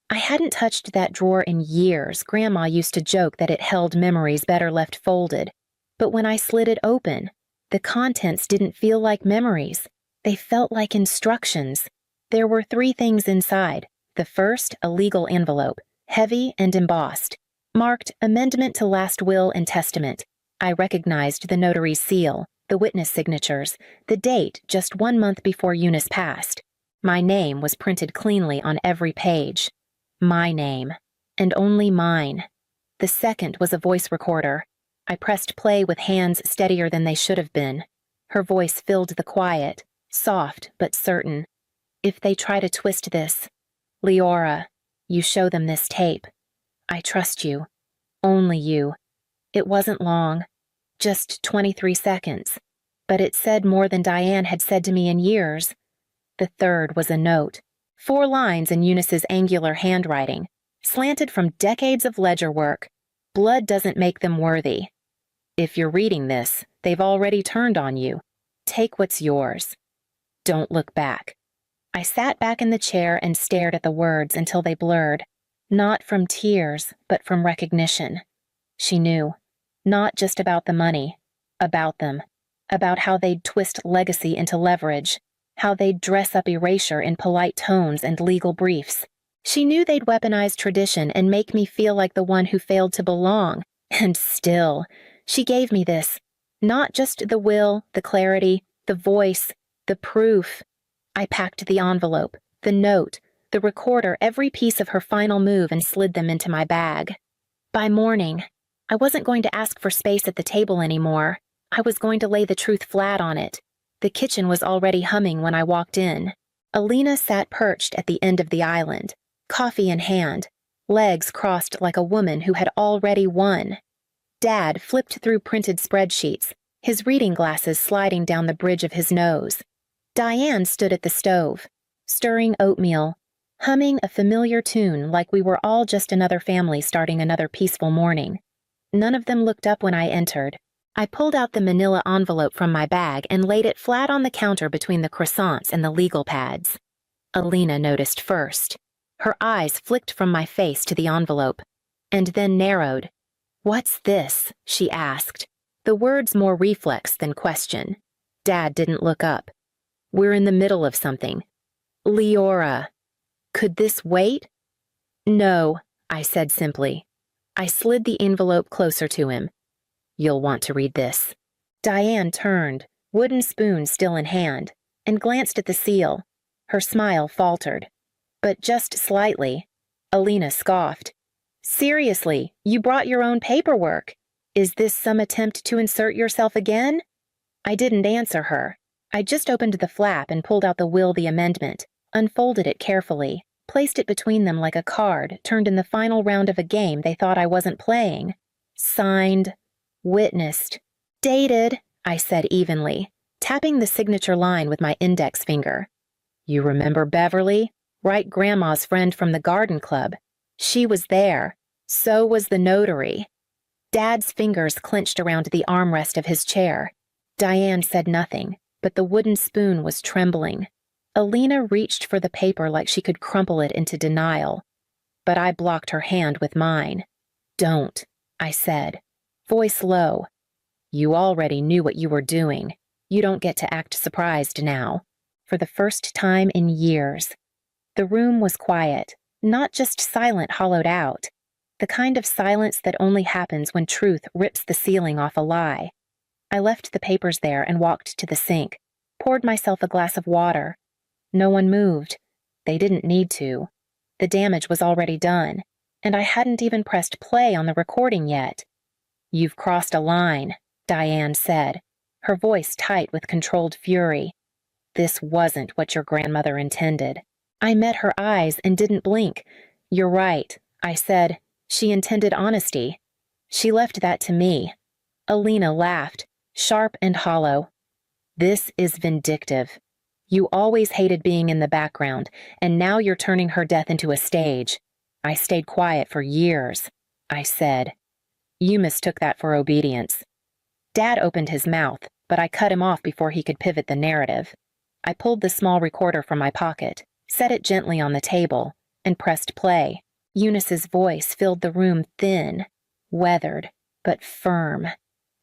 I hadn't touched that drawer in years. Grandma used to joke that it held memories better left folded. But when I slid it open, the contents didn't feel like memories. They felt like instructions. There were 3 things inside. The first, a legal envelope, heavy and embossed, marked Amendment to Last Will and Testament. I recognized the notary's seal, the witness signatures, the date just 1 month before Eunice passed. My name was printed cleanly on every page. My name, and only mine. The second was a voice recorder. I pressed play with hands steadier than they should have been. Her voice filled the quiet, soft but certain. If they try to twist this, Leora, you show them this tape. I trust you. Only you. It wasn't long. Just 23 seconds. But it said more than Diane had said to me in years. The third was a note. 4 lines in Eunice's angular handwriting, slanted from decades of ledger work. Blood doesn't make them worthy. If you're reading this, they've already turned on you. Take what's yours. Don't look back. I sat back in the chair and stared at the words until they blurred, not from tears, but from recognition. She knew, not just about the money, about them, about how they'd twist legacy into leverage, how they'd dress up erasure in polite tones and legal briefs. She knew they'd weaponize tradition and make me feel like the one who failed to belong. And still, she gave me this. Not just the will, the clarity, the voice, the proof. I packed the envelope, the note, the recorder, every piece of her final move and slid them into my bag. By morning, I wasn't going to ask for space at the table anymore. I was going to lay the truth flat on it. The kitchen was already humming when I walked in. Alina sat perched at the end of the island, coffee in hand, legs crossed like a woman who had already won. Dad flipped through printed spreadsheets, his reading glasses sliding down the bridge of his nose. Diane stood at the stove, stirring oatmeal, humming a familiar tune like we were all just another family starting another peaceful morning. None of them looked up when I entered. I pulled out the manila envelope from my bag and laid it flat on the counter between the croissants and the legal pads. Alina noticed first. Her eyes flicked from my face to the envelope, and then narrowed. "What's this?" she asked, the words more reflex than question. Dad didn't look up. "We're in the middle of something." "Leora, could this wait?" "No," I said simply. I slid the envelope closer to him. "You'll want to read this." Diane turned, wooden spoon still in hand, and glanced at the seal. Her smile faltered. But just slightly. Alina scoffed. "Seriously, you brought your own paperwork. Is this some attempt to insert yourself again?" I didn't answer her. I just opened the flap and pulled out the will, the amendment, unfolded it carefully, placed it between them like a card turned in the final round of a game they thought I wasn't playing. Signed. Witnessed. Dated, I said evenly, tapping the signature line with my index finger. "You remember Beverly? Right, Grandma's friend from the garden club. She was there. So was the notary." Dad's fingers clenched around the armrest of his chair. Diane said nothing, but the wooden spoon was trembling. Alina reached for the paper like she could crumple it into denial. But I blocked her hand with mine. "Don't," I said, voice low. "You already knew what you were doing. You don't get to act surprised now." For the first time in years. The room was quiet, not just silent hollowed out. The kind of silence that only happens when truth rips the ceiling off a lie. I left the papers there and walked to the sink, poured myself a glass of water. No one moved. They didn't need to. The damage was already done, and I hadn't even pressed play on the recording yet. "You've crossed a line," Diane said, her voice tight with controlled fury. "This wasn't what your grandmother intended." I met her eyes and didn't blink. "You're right," I said. "She intended honesty." She left that to me. Alina laughed, sharp and hollow. "This is vindictive. You always hated being in the background, and now you're turning her death into a stage. I stayed quiet for years," I said. "You mistook that for obedience." Dad opened his mouth, but I cut him off before he could pivot the narrative. I pulled the small recorder from my pocket, set it gently on the table, and pressed play. Eunice's voice filled the room thin, weathered, but firm.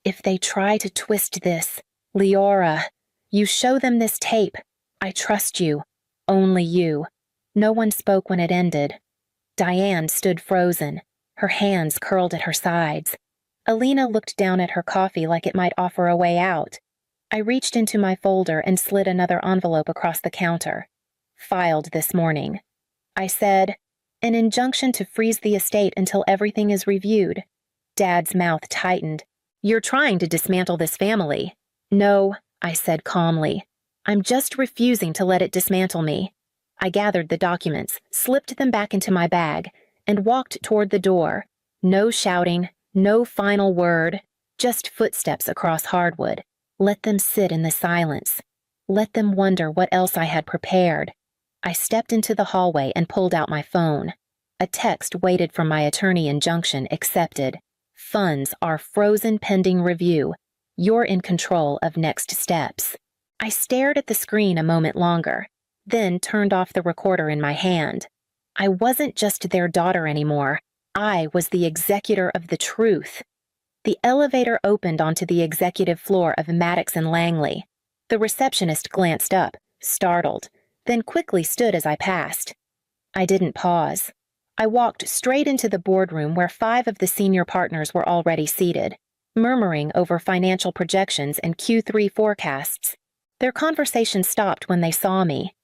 "If they try to twist this, Leora, you show them this tape. I trust you. Only you." No one spoke when it ended. Diane stood frozen, her hands curled at her sides. Alina looked down at her coffee like it might offer a way out. I reached into my folder and slid another envelope across the counter. "Filed this morning." I said, "An injunction to freeze the estate until everything is reviewed." Dad's mouth tightened. "You're trying to dismantle this family." "No," I said calmly. "I'm just refusing to let it dismantle me." I gathered the documents, slipped them back into my bag, and walked toward the door. No shouting, no final word, just footsteps across hardwood. Let them sit in the silence. Let them wonder what else I had prepared. I stepped into the hallway and pulled out my phone. A text waited from my attorney injunction accepted. "Funds are frozen pending review. You're in control of next steps." I stared at the screen a moment longer, then turned off the recorder in my hand. I wasn't just their daughter anymore. I was the executor of the truth. The elevator opened onto the executive floor of Maddox and Langley. The receptionist glanced up, startled, then quickly stood as I passed. I didn't pause. I walked straight into the boardroom where 5 of the senior partners were already seated, murmuring over financial projections and Q3 forecasts. Their conversation stopped when they saw me.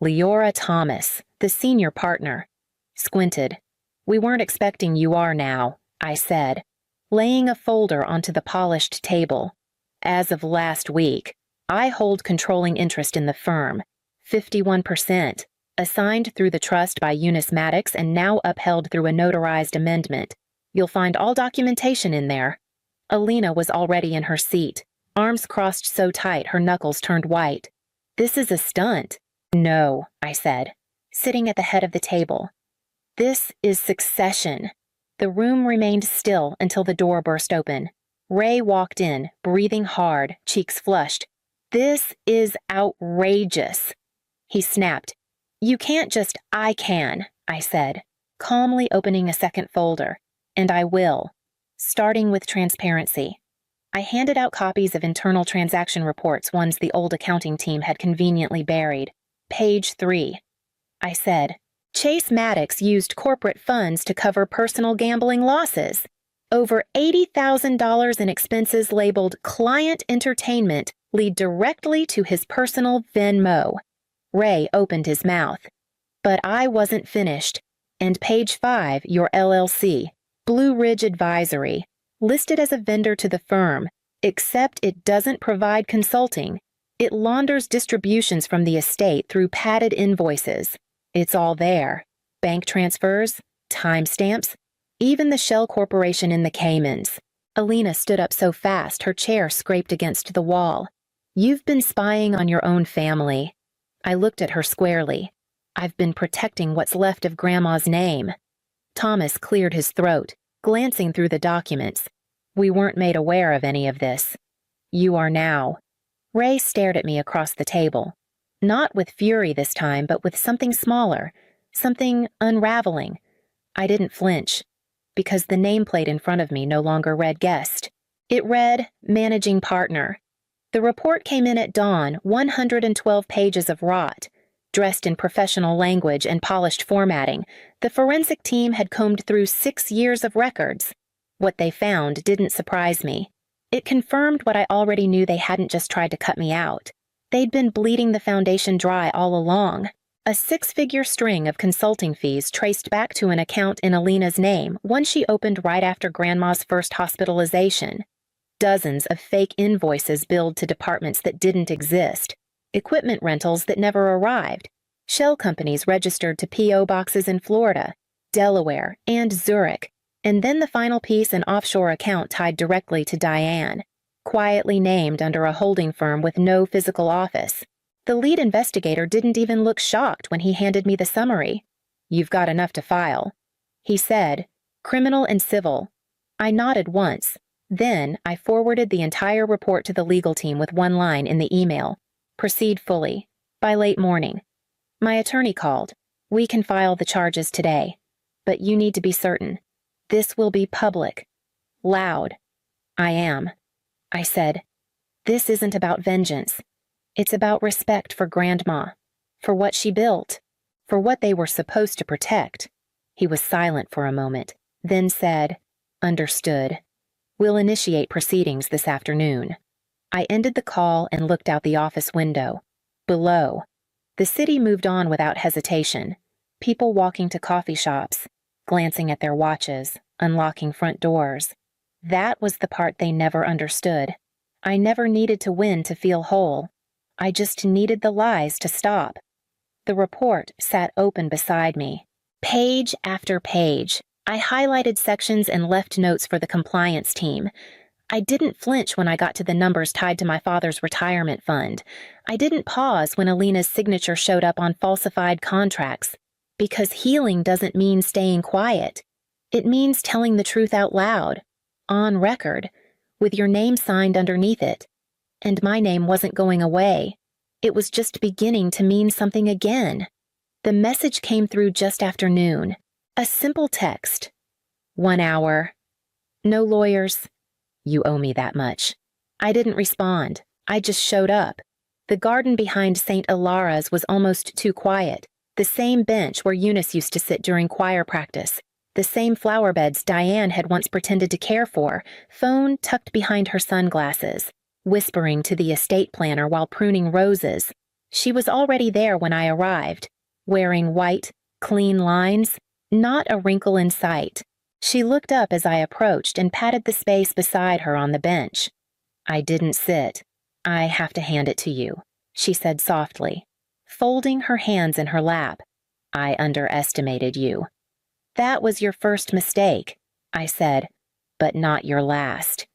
Leora Thomas, the senior partner, squinted. "We weren't expecting you are now," I said, laying a folder onto the polished table. "As of last week, I hold controlling interest in the firm, 51%, assigned through the trust by Eunice Maddox and now upheld through a notarized amendment. You'll find all documentation in there." Alina was already in her seat, arms crossed so tight her knuckles turned white. "This is a stunt." "No," I said, sitting at the head of the table. "This is succession." The room remained still until the door burst open. Ray walked in, breathing hard, cheeks flushed. "This is outrageous." He snapped. "You can't just, I can," I said, calmly opening a second folder. "And I will. Starting with transparency." I handed out copies of internal transaction reports, ones the old accounting team had conveniently buried. "Page 3. I said, "Chase Maddox used corporate funds to cover personal gambling losses. Over $80,000 in expenses labeled client entertainment lead directly to his personal Venmo." Ray opened his mouth. But I wasn't finished. "And page 5, your LLC, Blue Ridge Advisory, listed as a vendor to the firm, except it doesn't provide consulting. It launders distributions from the estate through padded invoices. It's all there. Bank transfers, timestamps, even the shell corporation in the Caymans." Alina stood up so fast her chair scraped against the wall. "You've been spying on your own family." I looked at her squarely. "I've been protecting what's left of Grandma's name." Thomas cleared his throat, glancing through the documents. "We weren't made aware of any of this. You are now." Ray stared at me across the table. Not with fury this time, but with something smaller, something unraveling. I didn't flinch, because the nameplate in front of me no longer read guest. It read managing partner. The report came in at dawn, 112 pages of rot. Dressed in professional language and polished formatting, the forensic team had combed through 6 years of records. What they found didn't surprise me. It confirmed what I already knew: they hadn't just tried to cut me out. They'd been bleeding the foundation dry all along. A 6-figure string of consulting fees traced back to an account in Alina's name, one she opened right after Grandma's first hospitalization. Dozens of fake invoices billed to departments that didn't exist. Equipment rentals that never arrived. Shell companies registered to P.O. boxes in Florida, Delaware, and Zurich. And then the final piece: an offshore account tied directly to Diane, quietly named under a holding firm with no physical office. The lead investigator didn't even look shocked when he handed me the summary. "You've got enough to file," he said. "Criminal and civil." I nodded once. Then I forwarded the entire report to the legal team with one line in the email: "Proceed fully. By late morning." My attorney called. "We can file the charges today. But you need to be certain. This will be public. Loud." "I am," I said. "This isn't about vengeance. It's about respect for Grandma, for what she built, for what they were supposed to protect." He was silent for a moment, then said, "Understood. We'll initiate proceedings this afternoon." I ended the call and looked out the office window. Below, the city moved on without hesitation. People walking to coffee shops, glancing at their watches, unlocking front doors. That was the part they never understood. I never needed to win to feel whole. I just needed the lies to stop. The report sat open beside me. Page after page. I highlighted sections and left notes for the compliance team. I didn't flinch when I got to the numbers tied to my father's retirement fund. I didn't pause when Alina's signature showed up on falsified contracts. Because healing doesn't mean staying quiet. It means telling the truth out loud, on record, with your name signed underneath it. And my name wasn't going away. It was just beginning to mean something again. The message came through just after noon. A simple text. 1 hour. No lawyers. You owe me that much. I didn't respond. I just showed up. The garden behind St. Ilara's was almost too quiet. The same bench where Eunice used to sit during choir practice. The same flower beds Diane had once pretended to care for, phone tucked behind her sunglasses, whispering to the estate planner while pruning roses. She was already there when I arrived, wearing white, clean lines, not a wrinkle in sight. She looked up as I approached and patted the space beside her on the bench. I didn't sit. I have to hand it to you, she said softly, folding her hands in her lap. I underestimated you. That was your first mistake, I said, but not your last.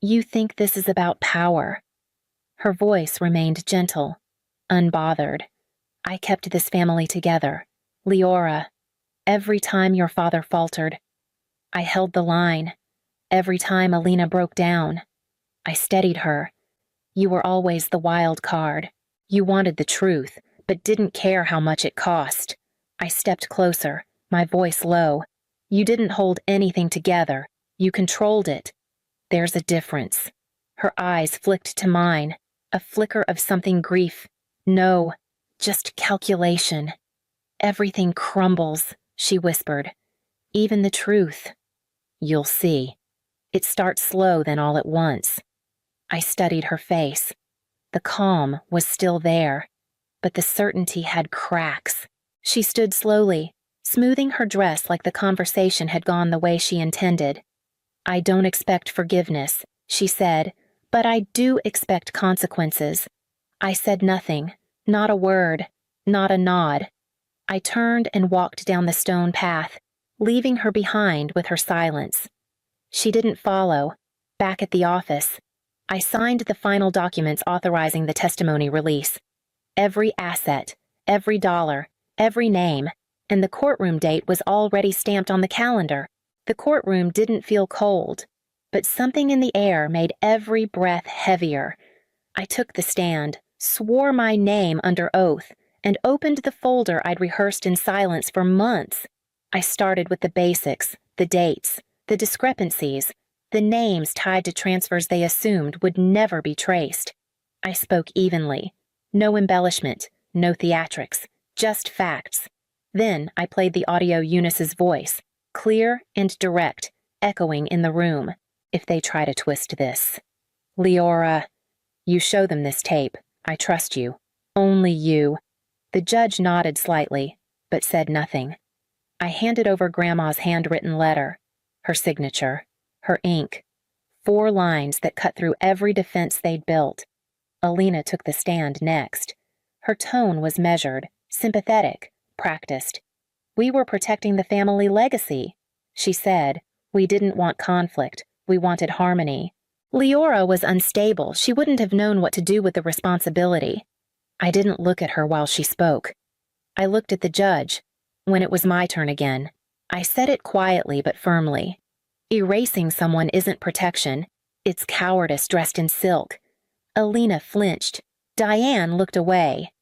You think this is about power. Her voice remained gentle, unbothered. I kept this family together. Leora, every time your father faltered, I held the line. Every time Alina broke down, I steadied her. You were always the wild card. You wanted the truth, but didn't care how much it cost. I stepped closer, my voice low. You didn't hold anything together. You controlled it. There's a difference. Her eyes flicked to mine, a flicker of something grief. No, just calculation. Everything crumbles, she whispered. Even the truth. You'll see. It starts slow, then all at once. I studied her face. The calm was still there, but the certainty had cracks. She stood slowly, smoothing her dress like the conversation had gone the way she intended. I don't expect forgiveness, she said, but I do expect consequences. I said nothing, not a word, not a nod. I turned and walked down the stone path, leaving her behind with her silence. She didn't follow. Back at the office, I signed the final documents authorizing the testimony release. Every asset, every dollar, every name, and the courtroom date was already stamped on the calendar. The courtroom didn't feel cold, but something in the air made every breath heavier. I took the stand, swore my name under oath, and opened the folder I'd rehearsed in silence for months. I started with the basics, the dates, the discrepancies, the names tied to transfers they assumed would never be traced. I spoke evenly. No embellishment, no theatrics, just facts. Then I played the audio Eunice's voice, clear and direct, echoing in the room. If they try to twist this. Leora, you show them this tape. I trust you. Only you. The judge nodded slightly, but said nothing. I handed over Grandma's handwritten letter, her signature, her ink, 4 lines that cut through every defense they'd built. Alina took the stand next. Her tone was measured, sympathetic, practiced. We were protecting the family legacy, she said. We didn't want conflict. We wanted harmony. Leora was unstable. She wouldn't have known what to do with the responsibility. I didn't look at her while she spoke. I looked at the judge. When it was my turn again, I said it quietly but firmly. Erasing someone isn't protection. It's cowardice dressed in silk. Alina flinched. Diane looked away.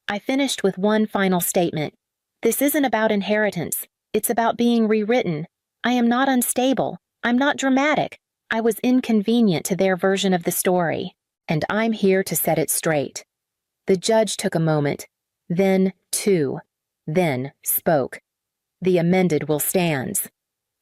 I finished with one final statement. This isn't about inheritance. It's about being rewritten. I am not unstable. I'm not dramatic. I was inconvenient to their version of the story, and I'm here to set it straight. The judge took a moment, then 2, then spoke. The amended will stands.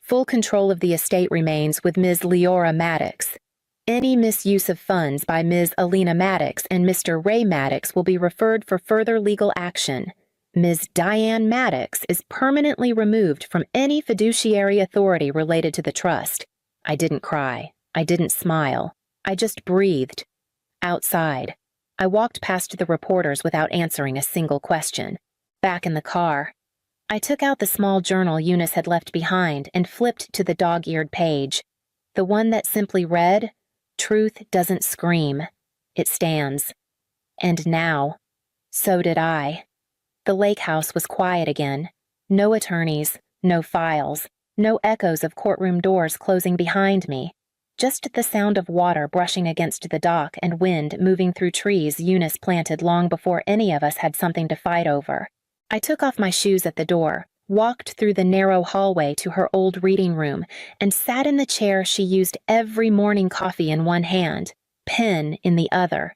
Full control of the estate remains with Ms. Leora Maddox. Any misuse of funds by Ms. Alina Maddox and Mr. Ray Maddox will be referred for further legal action. Ms. Diane Maddox is permanently removed from any fiduciary authority related to the trust. I didn't cry. I didn't smile. I just breathed. Outside, I walked past the reporters without answering a single question. Back in the car, I took out the small journal Eunice had left behind and flipped to the dog-eared page. The one that simply read, "Truth doesn't scream. It stands." And now, so did I. The lake house was quiet again. No attorneys, no files, no echoes of courtroom doors closing behind me. Just the sound of water brushing against the dock and wind moving through trees Eunice planted long before any of us had something to fight over. I took off my shoes at the door, walked through the narrow hallway to her old reading room, and sat in the chair she used every morning, coffee in one hand, pen in the other.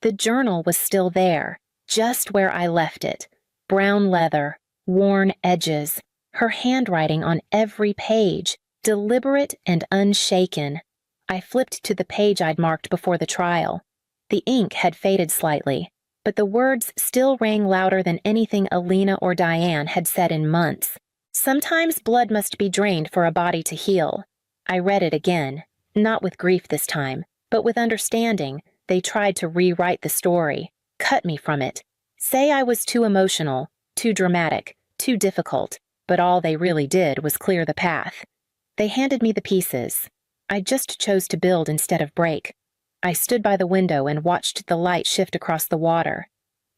The journal was still there, just where I left it. Brown leather, worn edges, her handwriting on every page, deliberate and unshaken. I flipped to the page I'd marked before the trial. The ink had faded slightly, but the words still rang louder than anything Alina or Diane had said in months. Sometimes blood must be drained for a body to heal. I read it again, not with grief this time, but with understanding. They tried to rewrite the story, cut me from it, say I was too emotional, too dramatic, too difficult, but all they really did was clear the path. They handed me the pieces. I just chose to build instead of break. I stood by the window and watched the light shift across the water.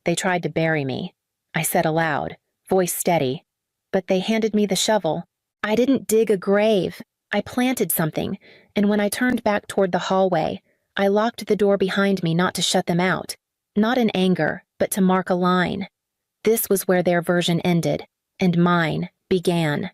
They tried to bury me. I said aloud, voice steady. But they handed me the shovel. I didn't dig a grave. I planted something, and when I turned back toward the hallway, I locked the door behind me not to shut them out. Not in anger, but to mark a line. This was where their version ended, and mine began.